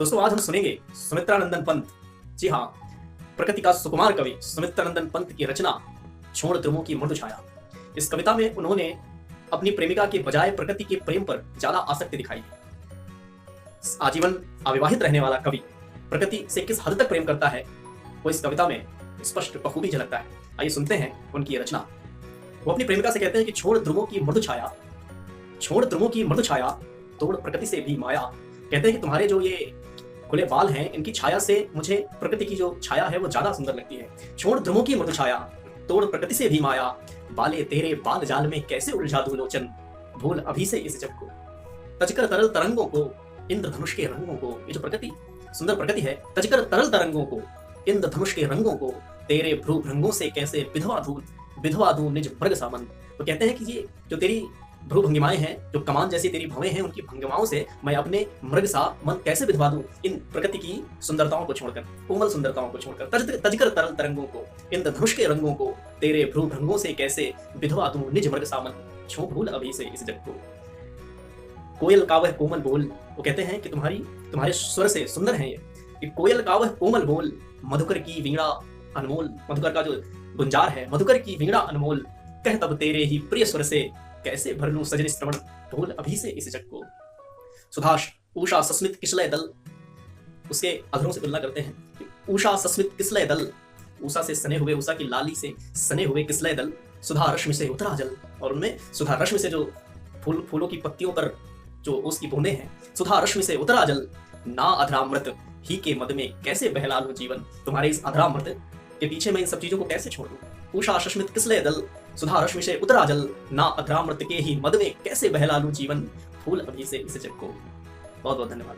दोस्तों आज हम सुनेंगे सुमित्रानंदन पंत। जी हाँ, प्रकृति का सुकुमार कवि सुमित्रानंदन पंत की रचना छोड़ ध्रुवों की मृदु छाया। इस कविता में उन्होंने अपनी प्रेमिका के बजाय प्रकृति के प्रेम पर ज्यादा आसक्ति दिखाई है। आजीवन अविवाहित रहने वाला कवि प्रकृति से किस हद तक प्रेम करता है वो इस कविता में स्पष्ट बखूबी झलकता है। आइए सुनते हैं उनकी रचना। वो अपनी प्रेमिका से कहते हैं कि छोड़ ध्रुवों की मृदु छाया, छोड़ ध्रुवों की मृदु छाया, तोड़ प्रकृति से भी माया। कहते हैं कि तुम्हारे जो ये खुले बाल हैं, इनकी छाया से मुझे प्रकृति की जो छाया है वो ज्यादा सुंदर लगती है। छोड़ ध्रुवों की मृदु छाया, तोड़ प्रकृति से भी माया, बाले तेरे बाल जाल में कैसे उलझा दूं लोचन, भूल अभी से इस जग को। तजकर तरल तरंगों को इंद्रधनुष के रंगों को, ये जो प्रकृति सुंदर प्रकृति है, तजकर तरल तरंगों को इंद्रधनुष के रंगों को, तेरे भ्रू भृंगों से कैसे विधवा दूं निज मृग सामन। तो कहते हैं कि ये जो तेरी भ्रू भंगिमाएं हैं, जो कमान जैसी तेरी भवें हैं, उनकी भंगिमाओं से मैं अपने मृग सा मन कैसे विधवा दूं इन प्रकृति की सुंदरताओं को छोड़कर, कोमल सुंदरताओं को छोड़कर। तजकर तरल तरंगों को इंद्रधनुष के रंगों को, तेरे भ्रू भृंगों से कैसे विधवा दूं निज मृग सामन, छो भूल अभी से इस जग को। कोयल का वह कोमल बोल, वो कहते हैं कि तुम्हारे स्वर से सुंदर है ये। कोयल का वह कोमल बोल, मधुकर की वीणा अनमोल, मधुकर का जो गुंजार है, मधुकर की वीणा अनमोल, कह तब तेरे ही प्रिय स्वर से कैसे भर लूं सजन श्रवण, भूल अभी से इस जग को। सुधाश उषा सस्मित किसलय दल, उसके अधरों से तुलना करते हैं कि उषा सस्मित किसलय दल, उषा से सने हुए, उषा की लाली से सने हुए किसलय दल, सुधा रश्मि से उतरा जल। और उनमें सुधा रश्मि से जो फूलों की पत्तियों पर जो उसकी बूंदें हैं, सुधा रश्मि से उतरा जल, ना अधरामृत ही के मद में कैसे बहला लूं जीवन, तुम्हारे इस अधरामृत के पीछे मैं इन सब चीजों को कैसे छोड़ दूं। उषा सस्मित किसलय दल, सुधा रश्मि से उतरा जल, ना अधरामृत के ही मद में कैसे बहला लूं जीवन, फूल अभी से इस जग को। बहुत बहुत धन्यवाद।